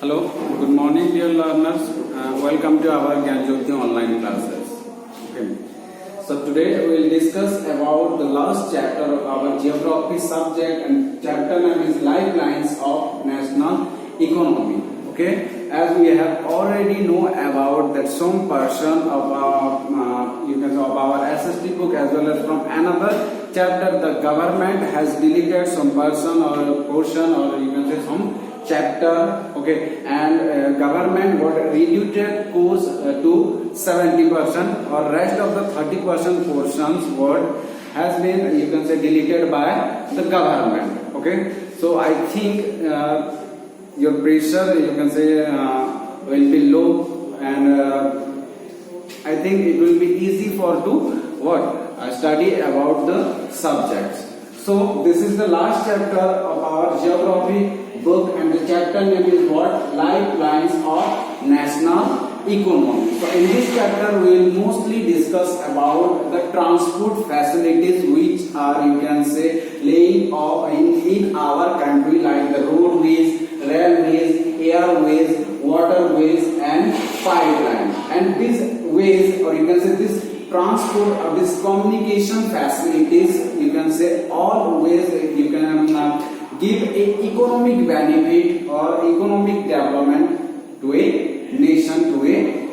Hello, good morning dear learners. Welcome to our Gyanjyoti online classes. Okay. So today we will discuss about the last chapter of our geography subject, and chapter name is Lifelines of National Economy. Okay. As we have already know about that some portion of our of our SST book as well as from another chapter, the government has deleted some portion or portion, or you can say some chapter. Okay, and government would reduce course to 70%, or rest of the 30% portions would has been, you can say, deleted by the government. Okay, so I think your pressure, you can say, will be low, and I think it will be easy for to study about the subjects. So this is the last chapter of our geography book, and the chapter name is what? Lifelines of National Economy. So in this chapter we will mostly discuss about the transport facilities which are, you can say, laying off in our country, like the roadways, railways, airways, waterways and pipeline. And these ways, or you can say this transport or this communication facilities, you can say all ways you can give a economic benefit or economic development to a nation, to a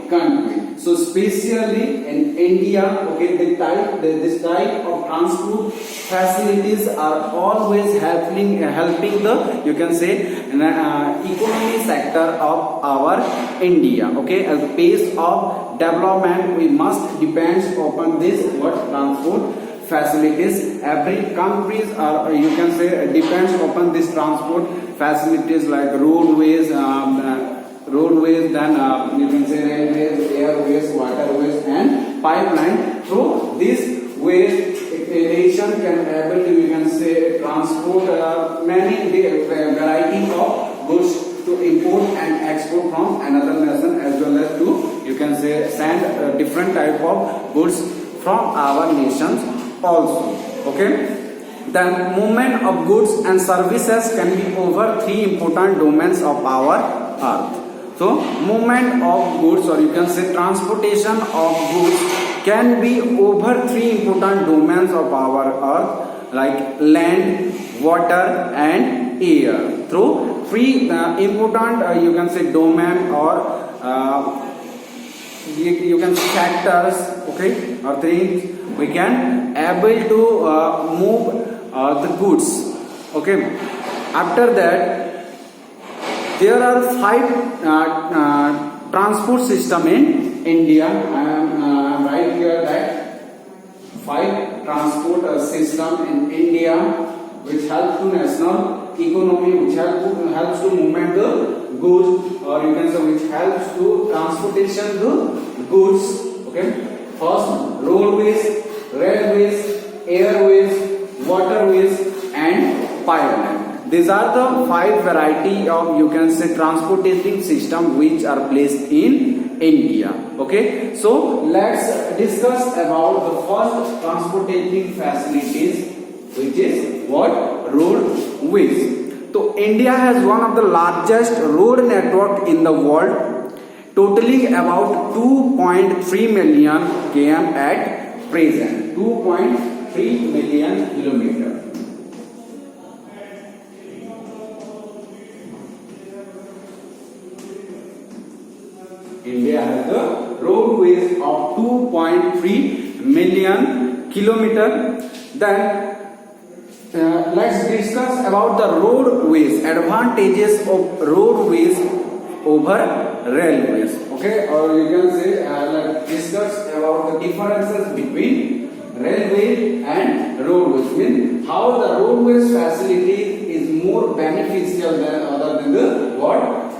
country. So especially in India, okay, this type of transport facilities are always helping the, you can say, economy sector of our India. Okay, as the pace of development, we must depend upon this transport facilities. Every countries are, you can say, depends upon this transport facilities like roadways, then you can say railways, airways, waterways and pipeline. Through these ways, a nation can able to, you can say, transport many variety of goods to import and export from another nation, as well as to, you can say, send different type of goods from our nations also. Okay, then movement of goods and services can be over three important domains of our earth. So movement of goods, or you can say transportation of goods, can be over three important domains of our earth, like land, water and air. Through three important, you can say, domain, or you can say sectors, okay, or things, we can able to move the goods. Okay, after that there are five transport system in India. I am right here that five transport system in India which help to national economy, which helps to movement the goods, or you can say which helps to transportation the goods. Okay, first roadways, railways, airways, waterways and pipeline. These are the five variety of, you can say, transportation system which are placed in India. Okay, so let's discuss about the first transportation facilities, which is what? Roadways. So India has one of the largest road network in the world, totaling about 2.3 million km at present. 2.3 million kilometers. India has the roadways of 2.3 million kilometer. Then let's discuss about the roadways, advantages of roadways over railways. Okay, or you can say let's discuss about the differences between railway and roadways. Means how the roadways facility is more beneficial than other than the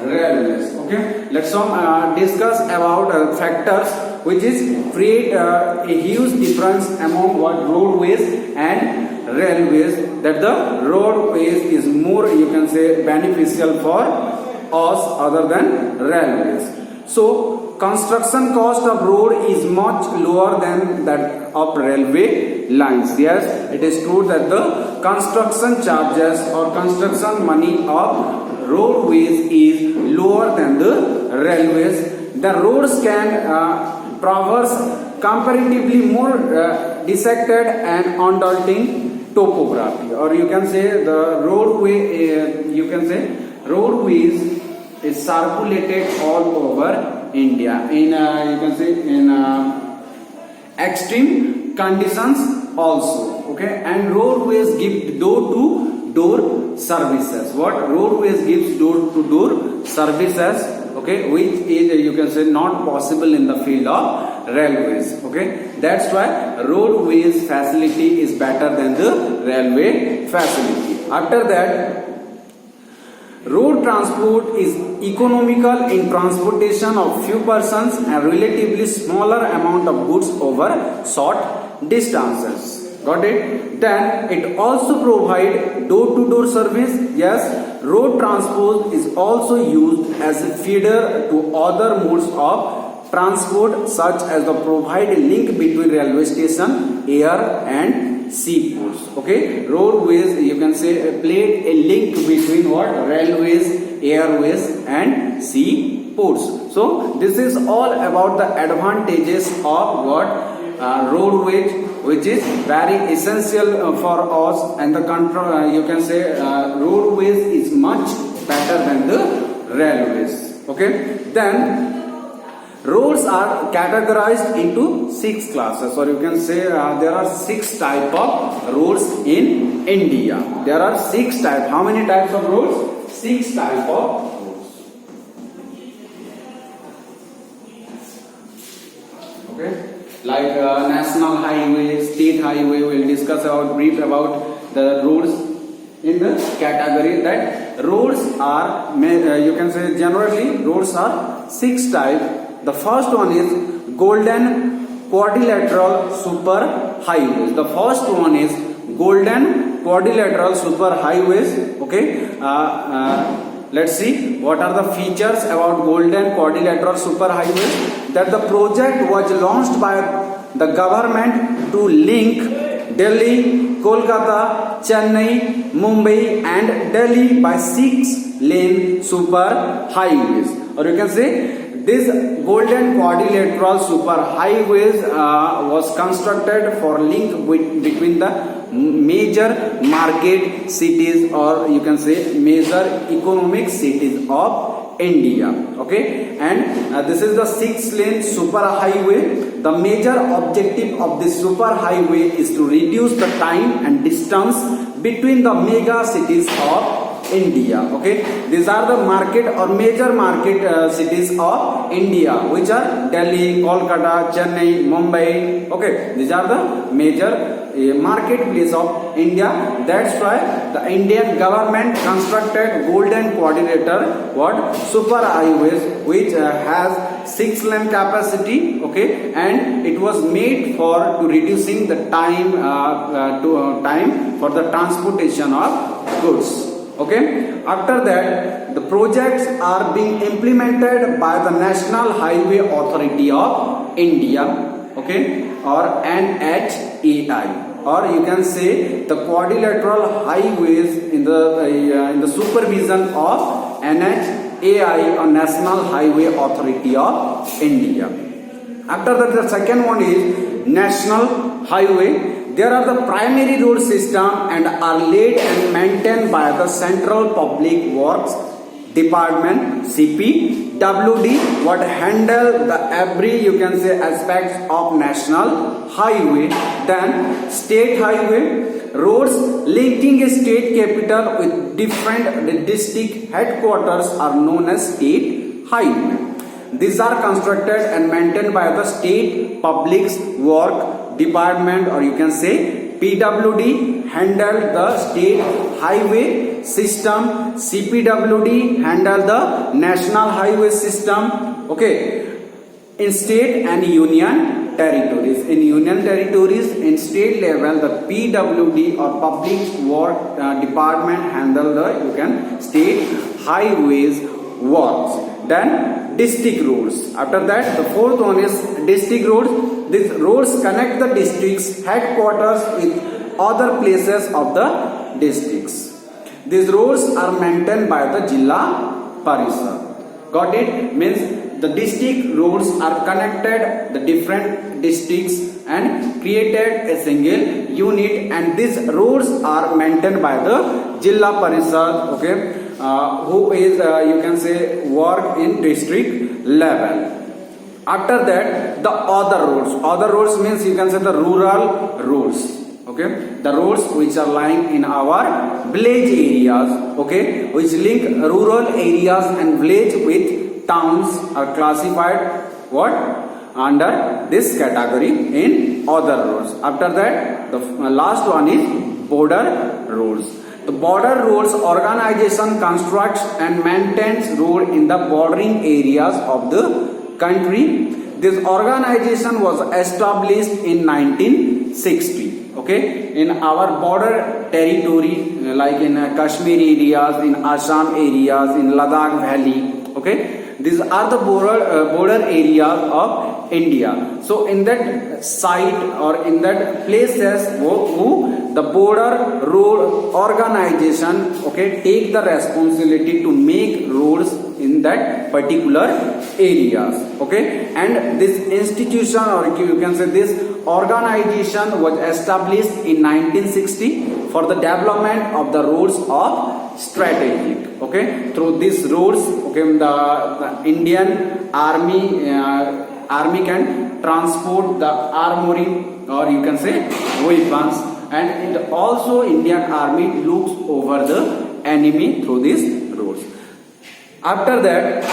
railways. Okay, let's discuss about factors which is create a huge difference among roadways and railways, that the roadways is more, you can say, beneficial for us other than railways. So construction cost of road is much lower than that of railway lines. Yes, it is true that the construction charges or construction money of roadways is lower than the railways. The roads can traverse comparatively more dissected and undulating topography, or you can say the roadway. You can say roadways is circulated all over India in you can say in extreme conditions also. Okay, and roadways give door to door services. What roadways gives door to door services, okay, which is you can say not possible in the field of railways. Okay, that's why roadways facility is better than the railway facility. After that, road transport is economical in transportation of few persons and relatively smaller amount of goods over short distances. Got it? Then it also provide door-to-door service. Yes, road transport is also used as a feeder to other modes of transport, such as the provide link between railway station, air and seaports. Okay, roadways you can say played a link between what? Railways, airways and seaports. So this is all about the advantages of what? Roadways, which is very essential for us, and the control you can say roadways is much better than the railways. Okay, then roads are categorized into 6 classes, or you can say there are 6 type of roads in India. There are 6 types. How many types of roads? 6 type of roads. Okay, like national highway, state highway. We'll discuss about brief about the roads in the category that roads are you can say generally roads are 6 types. The first one is golden quadrilateral super highways. The first one is golden quadrilateral super highways. Okay, let's see what are the features about golden quadrilateral super highways. That the project was launched by the government to link Delhi, Kolkata, Chennai, Mumbai and Delhi by 6-lane super highways, or you can say this golden quadrilateral super highways was constructed for link between the major market cities, or you can say major economic cities of India. Okay, and this is the 6-lane super highway. The major objective of this super highway is to reduce the time and distance between the mega cities of India. Okay, these are the market or major market cities of India, which are Delhi, Kolkata, Chennai, Mumbai. Okay, these are the major marketplace of India. That's why the Indian government constructed golden quadrilateral what super highways, which has 6-lane capacity. Okay, and it was made for to reducing the time time for the transportation of goods. Okay, after that the projects are being implemented by the National Highway Authority of India. Okay, or NHAI, or you can say the quadrilateral highways in the supervision of NHAI, or National Highway Authority of India. After that, the second one is National Highway. There are the primary road system and are laid and maintained by the Central Public Works Department, CPWD, what handle the every you can say aspects of national highway. Then state highway, roads linking a state capital with different district headquarters are known as state highway. These are constructed and maintained by the State Public Work Department, or you can say PWD handle the state highway system, CPWD handle the national highway system. Okay, in state and union territories. In union territories, in state level, the PWD or Public Work Department handle the you can state highways works. Then district roads. After that, the fourth one is district roads. These roads connect the district's headquarters with other places of the districts. These roads are maintained by the Jilla Parishad. Got it? Means the district roads are connected the different districts and created a single unit, and these roads are maintained by the Jilla Parishad, okay, who is you can say work in district level. After that, the other roads means you can say the rural roads, okay, the roads which are lying in our village areas, okay, which link rural areas and village with towns are classified what under this category in other roads. After that, the last one is border roads. The border roads organization constructs and maintains road in the bordering areas of the country. This organization was established in 1960. Okay, in our border territory, like in Kashmir areas, in Assam areas, in Ladakh Valley. Okay, these are the border areas of India. So in that site or in that places who the border road organization, okay, take the responsibility to make roads in that particular areas, okay, and this institution or you can say this organization was established in 1960 for the development of the roads of strategic, okay, through these roads, okay, the Indian army can transport the armory or you can say weapons, and it also Indian army looks over the enemy through these roads. After that,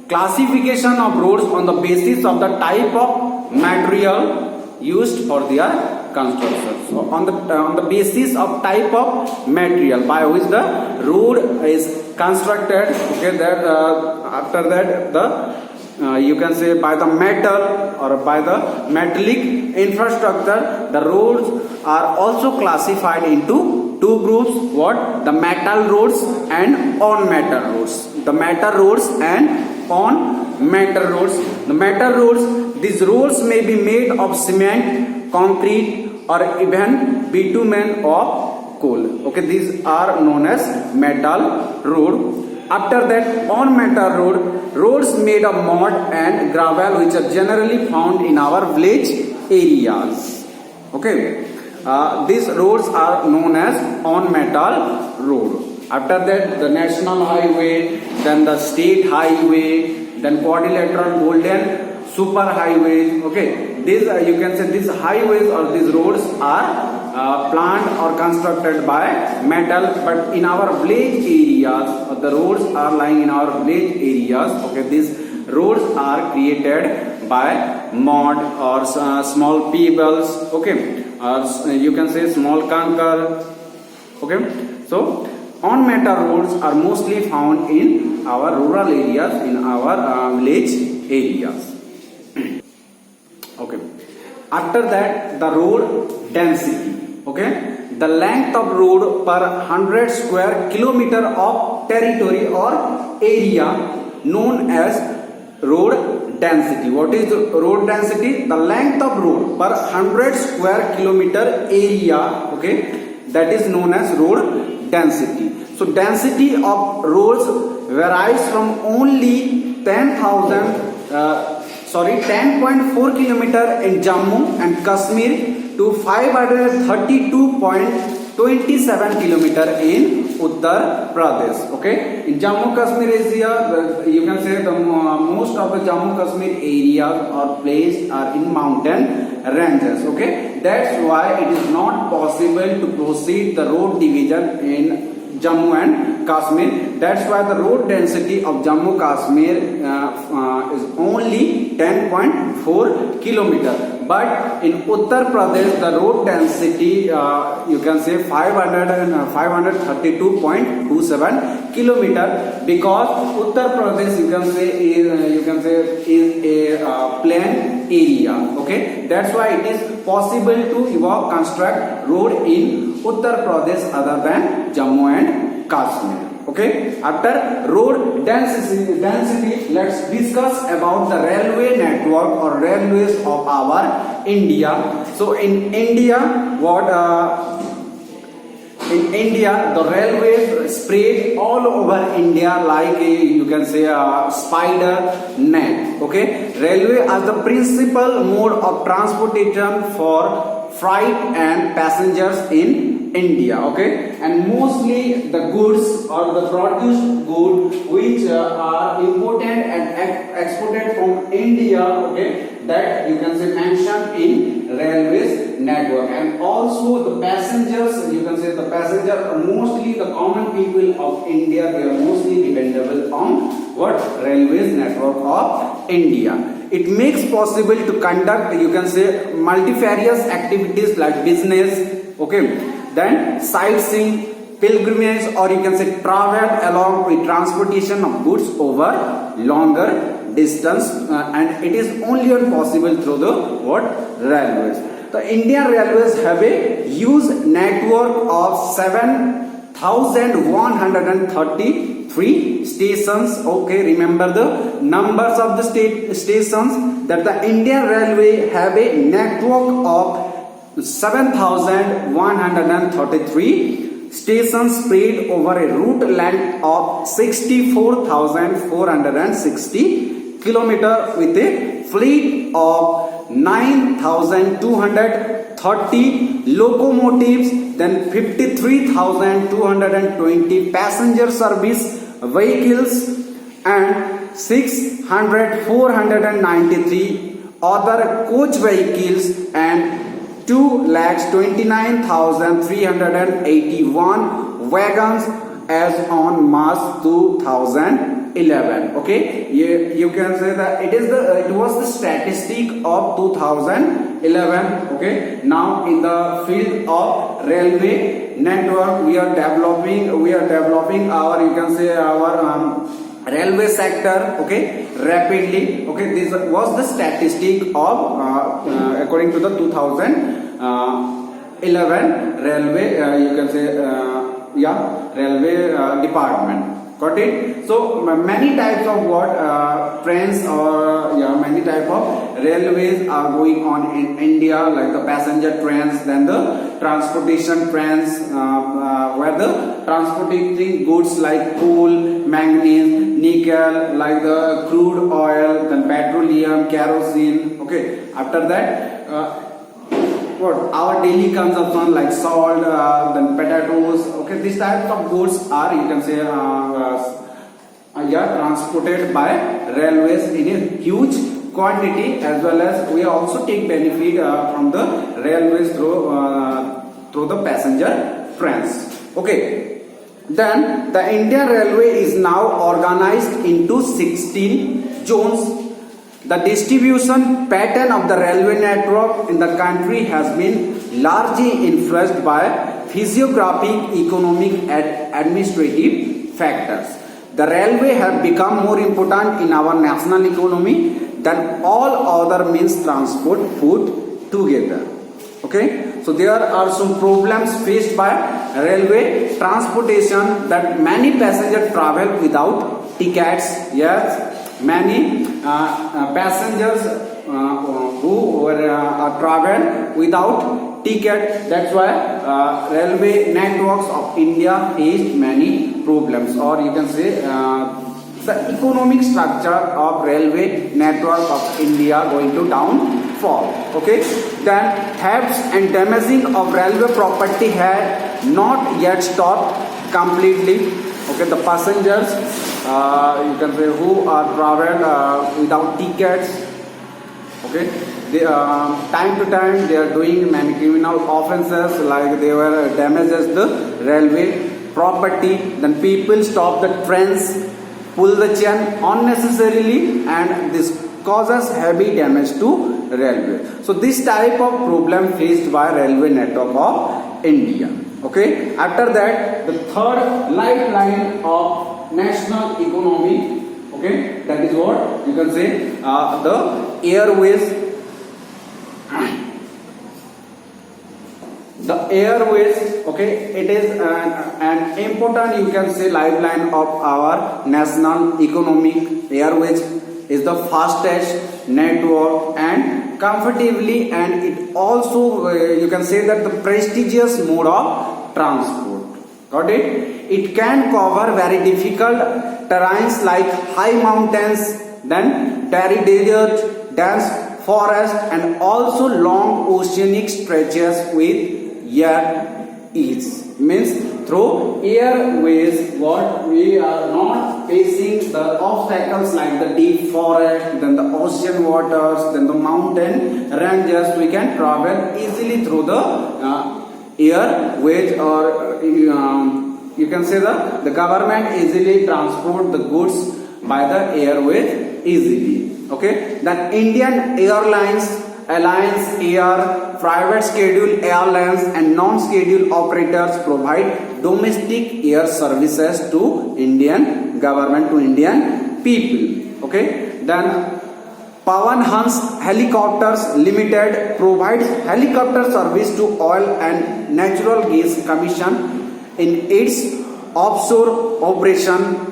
classification of roads on the basis of the type of material used for their construction. So on the basis of type of material by which the road is constructed, okay, that after that the you can say by the metal or by the metallic infrastructure, the roads are also classified into two groups. What? The metal roads and on metal roads. The metal roads and on metal roads. The metal roads, these roads may be made of cement, concrete or even bitumen or coal. Okay, these are known as metal road. After that, on metal road, roads made of mud and gravel which are generally found in our village areas. Okay, these roads are known as on metal road. After that, the national highway, then the state highway, then quadrilateral golden super highways. Okay, these you can say these highways or these roads are planned or constructed by metal, but in our village areas, the roads are lying in our village areas. Okay, these roads are created by mud or small pebbles. Okay, or you can say small conker. Okay, so on metal roads are mostly found in our rural areas, in our village areas. Okay, after that, the road density. Okay, the length of road per 100 square kilometer of territory or area known as road density. What is the road density? The length of road per 100 square kilometer area, okay, that is known as road density. So density of roads varies from only 10.4 kilometer in Jammu and Kashmir to 532.27 kilometer in Uttar Pradesh. Okay, in Jammu Kashmir area, you can say the most of the Jammu Kashmir areas or places are in mountain ranges. Okay, that's why it is not possible to proceed the road division in Jammu and Kashmir. That's why the road density of Jammu Kashmir is only 10.4 kilometer. But in Uttar Pradesh, the road density you can say 532.27 kilometer, because Uttar Pradesh you can say is a plain area. Okay, that's why it is possible to construct road in Uttar Pradesh other than Jammu and Kashmir. Okay, after road density, let's discuss about the railway network or railways of our India. So in India, what in India, the railways spread all over India like you can say a spider net. Okay, railway are the principal mode of transportation for freight and passengers in India. Okay, and mostly the goods or the produced good which are imported and exported from India. Okay, that you can say mentioned in railways network. And also the passengers, you can say the passenger, mostly the common people of India, they are mostly dependable on what? Railways network of India. It makes possible to conduct, you can say, multifarious activities like business, okay, then sightseeing, pilgrimage, or you can say travel along with transportation of goods over longer distance, and it is only possible through the what? Railways. The Indian Railways have a huge network of 7,133 stations. Okay, remember the numbers of the stations, that the Indian Railway have a network of 7,133 stations spread over a route length of 64,460 kilometers with a fleet of 9,230 locomotives, then 53,220 passenger service vehicles, and 493 other coach vehicles, and 2,29,381 wagons as on March 2011. Okay, you can say that it was the statistic of 2011. Okay, now in the field of railway network, we are developing our, you can say, our railway sector, okay, rapidly. Okay, this was the statistic of according to the 2011 railway, you can say, railway department. Got it? So many types of trains or many type of railways are going on in India, like the passenger trains, then the transportation trains, where the transporting goods like coal, manganese, nickel, like the crude oil, then petroleum, kerosene. Okay, after that our daily consumption like salt, then potatoes. Okay, these types of goods are, you can say, transported by railways in a huge quantity, as well as we also take benefit from the railways through the passenger trains. Okay, then the Indian Railway is now organized into 16 zones. The distribution pattern of the railway network in the country has been largely influenced by physiographic, economic, and administrative factors. The railway have become more important in our national economy than all other means transport put together. Okay, so there are some problems faced by railway transportation, that many passengers travel without tickets. Yes, many passengers who travel without ticket. That's why railway networks of India faced many problems, or you can say the economic structure of railway network of India going to downfall. Okay, then thefts and damaging of railway property had not yet stopped completely. Okay, the passengers, you can say, who are traveled without tickets, okay, they, time to time they are doing many criminal offences, like they were damages the railway property. Then people stop the trains, pull the chain unnecessarily, and this causes heavy damage to railway. So this type of problem faced by railway network of India. Okay, after that, the third lifeline of national economy, okay, that is what you can say, the airways. The airways, okay, it is an important, you can say, lifeline of our national economy. Airways is the fastest network and comfortably, and it also you can say that the prestigious mode of transport. Got it? It can cover very difficult terrains like high mountains, then dairy desert, dense forest, and also long oceanic stretches with air ease. Means through airways, what we are not facing the obstacles like the deep forest, then the ocean waters, then the mountain ranges. We can travel easily through the airways, or you can say the government easily transport the goods by the airways easily. Okay, then Indian Airlines, Alliance Air, private scheduled airlines and non-scheduled operators provide domestic air services to Indian government, to Indian people. Okay, then Pawan Hans Helicopters Limited provides helicopter service to Oil and Natural Gas Commission in its offshore operation.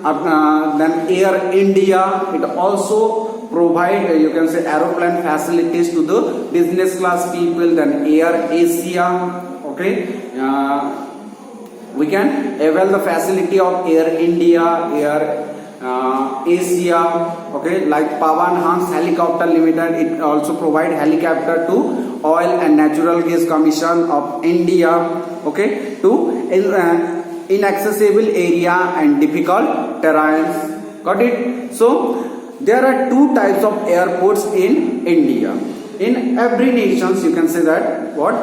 Then Air India, it also provide you can say aeroplane facilities to the business class people. Then Air Asia, okay, we can avail the facility of Air India, Air Asia, okay, like Pawan Hans Helicopter Limited, it also provide helicopter to Oil and Natural Gas Commission of India, okay, to inaccessible area and difficult terrains. Got it? So there are two types of airports in India. In every nations, you can say that what?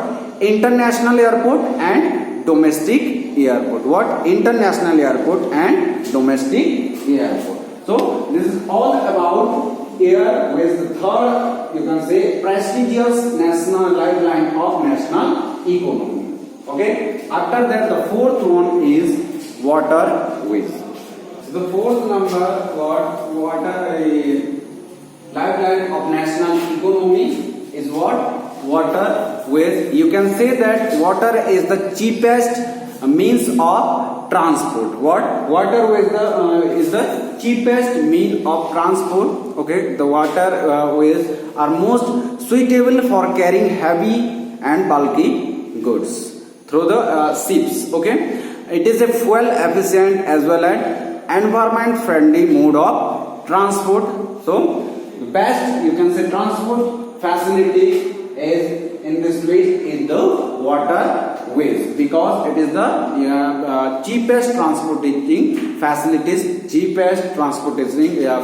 International airport and domestic airport. What? International airport and domestic airport. So this is all about airways. The third, you can say, prestigious national lifeline of national economy. Okay. After that, the fourth one is waterways. So the fourth number, what? Water lifeline of national economy is what? Waterways. You can say that water is the cheapest means of transport. What? Waterways is the cheapest means of transport. Okay, the waterways are most suitable for carrying heavy and bulky goods through the ships. Okay, it is a fuel efficient as well as environment friendly mode of transport. So the best, you can say, transport facility is in this list is the waterways, because it is the cheapest transporting facilities,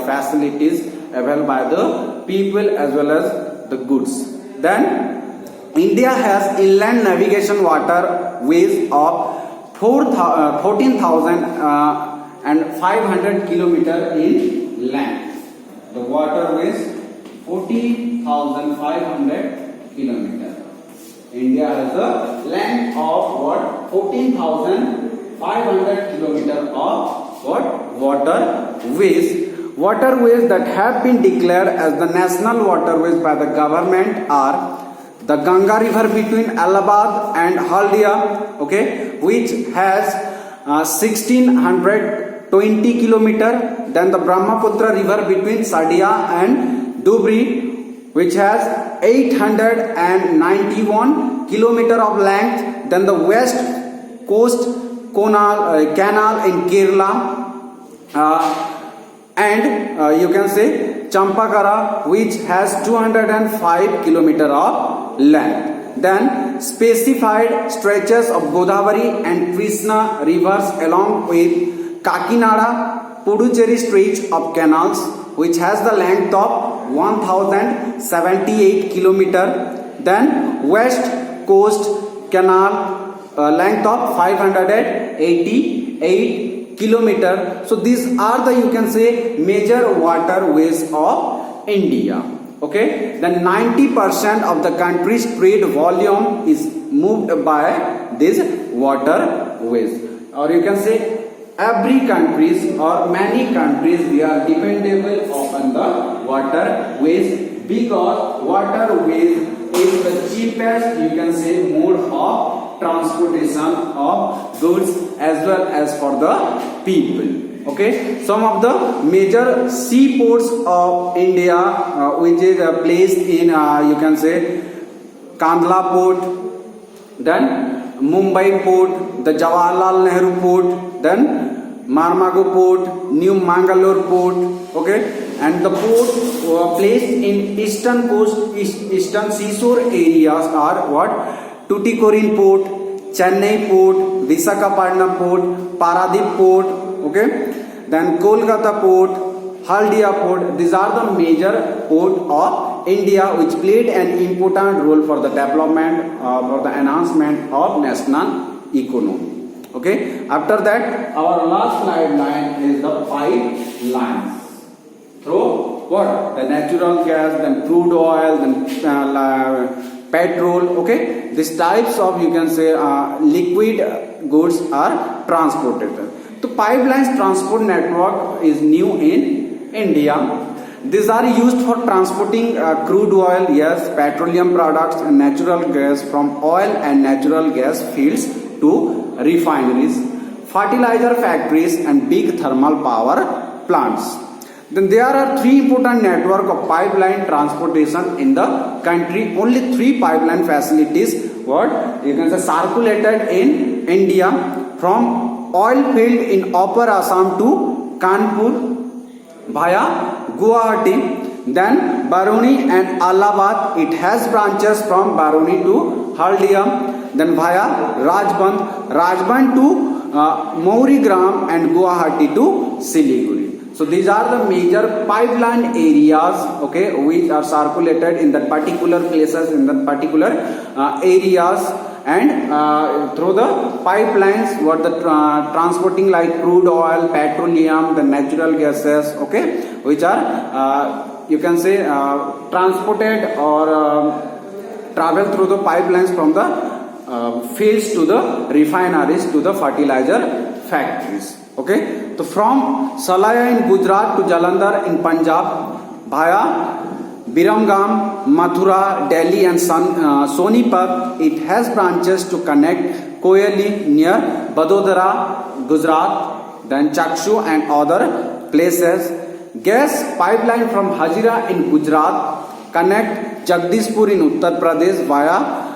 facilities available by the people as well as the goods. Then India has inland navigation waterways of 14,500 kilometers in length. The waterways 14,500 kilometers. India has a length of what? 14,500 kilometers of what? Waterways. Waterways that have been declared as the national waterways by the government are the Ganga River between Allahabad and Haldia, okay, which has 1620 kilometers. Then the Brahmaputra River between Sadia and Dhubri, which has 891 kilometers of length. Then the West Coast Canal in Kerala, and you can say Champakara, which has 205 kilometers of length. Then specified stretches of Godavari and Krishna rivers along with Kakinada, Puducherry stretch of canals, which has the length of 1078 kilometers. Then West Coast Canal length of 588 kilometers. So these are the, you can say, major waterways of India. Okay, then 90% of the country's trade volume is moved by these waterways, or you can say every countries or many countries, they are dependable upon the waterways, because waterways is the cheapest, you can say, mode of transportation of goods as well as for the people. Okay, some of the major seaports of India, which is placed in you can say Kandla port, then Mumbai port, the Jawaharlal Nehru Port, then Marmago Port, New Mangalore Port, okay, and the port placed in eastern coast, eastern seashore areas are what? Tuticorin Port, Chennai Port, Visakhapatnam Port, Paradip Port, okay, then Kolkata Port, Haldia Port. These are the major port of India which played an important role for the development, for the enhancement of national economy. Okay, after that our last line is the pipelines. Through what? The natural gas, then crude oil, then petrol. Okay, these types of, you can say, liquid goods are transported. The pipelines transport network is new in India. These are used for transporting crude oil, yes, petroleum products and natural gas from oil and natural gas fields to refineries, fertilizer factories and big thermal power plants. Then there are three important network of pipeline transportation in the country. Only three pipeline facilities, what you can say, circulated in India, from oil field in Upper Assam to Kanpur via Guwahati, then Barauni and Allahabad. It has branches from Barauni to Haldia, then via Rajband to Maurigram and Guwahati to Siliguri. So these are the major pipeline areas, okay, which are circulated in that particular places, in that particular areas, and through the pipelines, what the transporting like crude oil, petroleum, the natural gases, okay, which are you can say transported or travel through the pipelines from the fields to the refineries to the fertilizer factories. Okay, so from Salaya in Gujarat to Jalandhar in Punjab via Biramgam, Mathura, Delhi and Sonipat, it has branches to connect Koyali near Vadodara, Gujarat, then Chakshu and other places. Gas pipeline from Hazira in Gujarat connect Jagdishpur in Uttar Pradesh via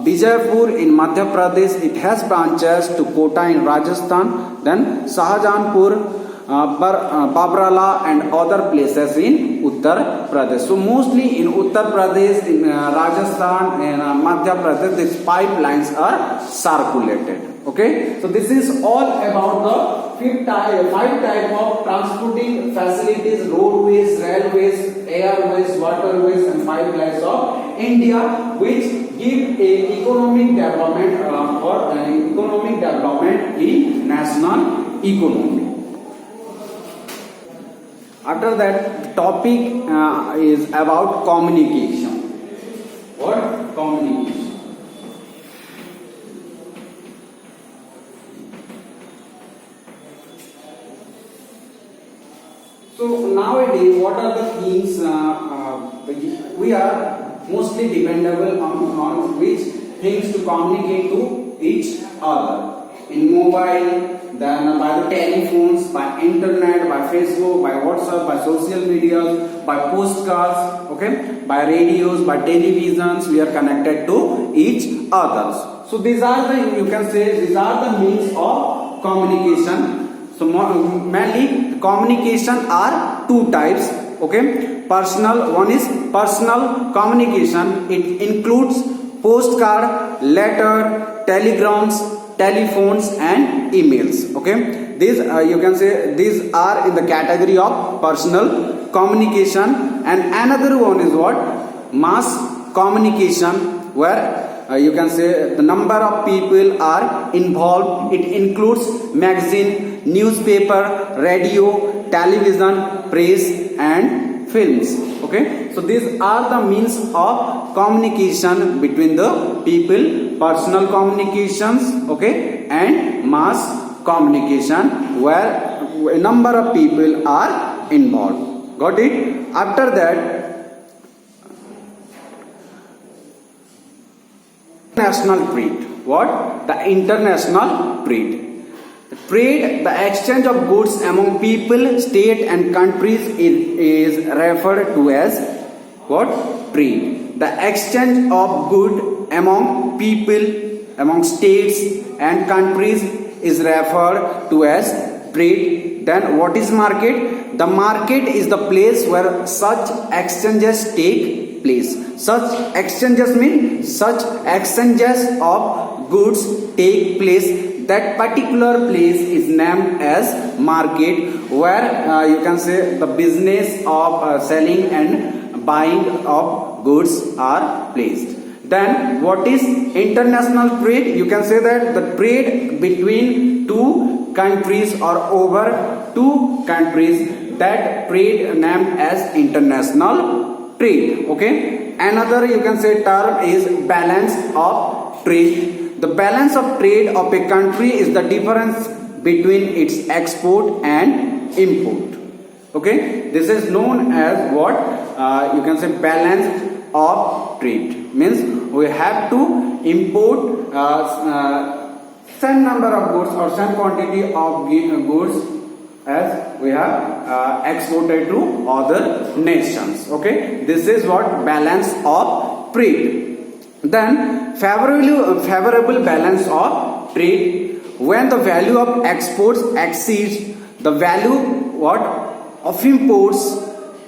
Bijaypur in Madhya Pradesh. It has branches to Kota in Rajasthan, then Shahjahanpur, Babrala and other places in Uttar Pradesh. So mostly in Uttar Pradesh, in Rajasthan and Madhya Pradesh, these pipelines are circulated. Okay, so this is all about the five type of transporting facilities: roadways, railways, airways, waterways and pipelines of India, which give a economic development or economic development in national economy. After that, the topic is about communication. What? Communication. So nowadays, what are the things we are mostly dependable on which things to communicate to each other? In mobile, then by the telephones, by internet, by Facebook, by WhatsApp, by social media, by postcards, okay, by radios, by televisions, we are connected to each others. So these are the, you can say, these are the means of communication. So mainly communication are two types, okay. Personal, one is personal communication. It includes postcard, letter, telegrams, telephones and emails. Okay, these you can say these are in the category of personal communication. And another one is what? Mass communication, where you can say the number of people are involved. It includes magazine, newspaper, radio, television, press and films. Okay, so these are the means of communication between the people: personal communications, okay, and mass communication, where a number of people are involved. Got it? After that, international trade. What? The international trade. Trade, the exchange of goods among people, state and countries is referred to as what? Trade. The exchange of goods among people, among states, and countries is referred to as trade. Then what is market? The market is the place where such exchanges take place. Such exchanges mean such exchanges of goods take place. That particular place is named as market, where you can say the business of selling and buying of goods are placed. Then what is international trade? You can say that the trade between two countries or over two countries, that trade named as international trade. Okay. Another you can say term is balance of trade. The balance of trade of a country is the difference between its export and import. Okay, this is known as what you can say balance of trade. Means we have to import some number of goods or some quantity of goods as we have exported to other nations. Okay, this is what balance of trade. Then favorable balance of trade, when the value of exports exceeds the value what of imports,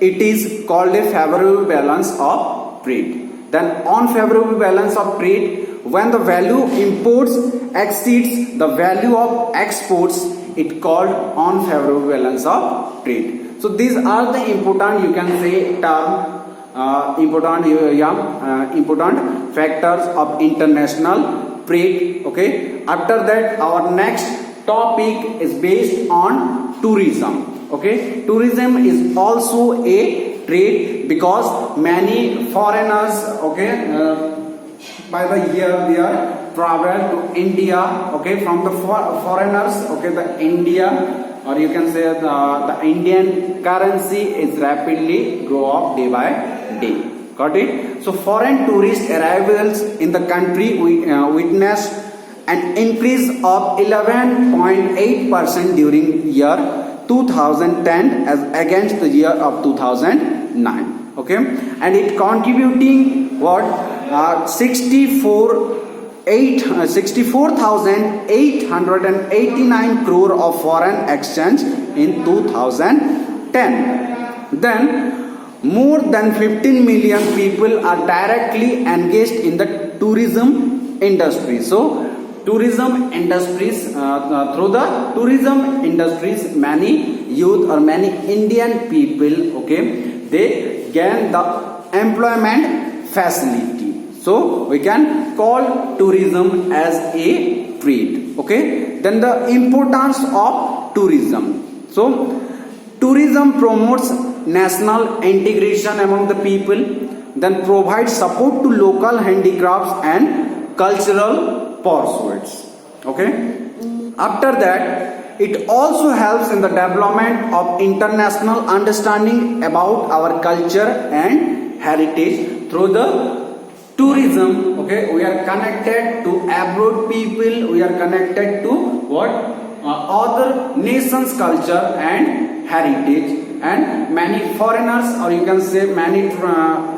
it is called a favorable balance of trade. Then unfavorable balance of trade, when the value imports exceeds the value of exports, it called unfavorable balance of trade. So these are the important you can say term, important factors of international trade. Okay, after that our next topic is based on tourism. Okay, tourism is also a trade because many foreigners, okay, by the year they are travel to India. Okay, from the foreigners, okay, the India, or you can say the Indian currency is rapidly grow up day by day. Got it? So foreign tourist arrivals in the country witnessed an increase of 11.8% during year 2010 as against the year of 2009. Okay, and it contributing what 64,889 crore of foreign exchange in 2010. Then more than 15 million people are directly engaged in the tourism industry. So tourism industries, through the tourism industries, many youth or many Indian people, okay, they gain the employment facility. So we can call tourism as a trade. Okay, then the importance of tourism. So tourism promotes national integration among the people, then provides support to local handicrafts and cultural pursuits. Okay, after that it also helps in the development of international understanding about our culture and heritage. Through the tourism, okay, we are connected to abroad people, we are connected to what other nations culture and heritage, and many foreigners, or you can say many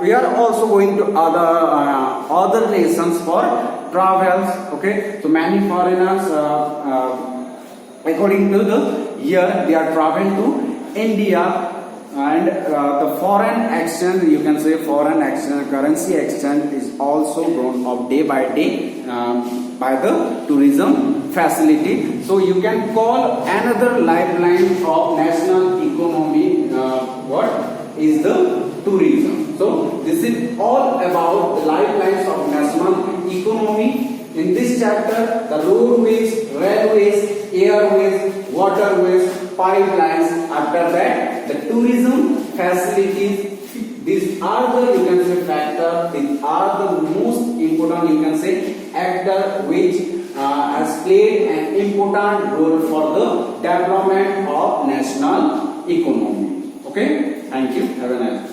we are also going to other nations for travels. Okay, so many foreigners according to the year they are traveling to India, and the foreign exchange, you can say foreign exchange, currency exchange is also grown up day by day by the tourism facility. So you can call another lifeline of national economy what is the tourism. So this is all about the lifelines of national economy. In this chapter, the roadways, railways, airways, waterways, pipelines. After that, the tourism facilities. These are the, you can say, factor. These are the most important, you can say, actor which has played an important role for the development of national economy. Okay, thank you. Have a nice day.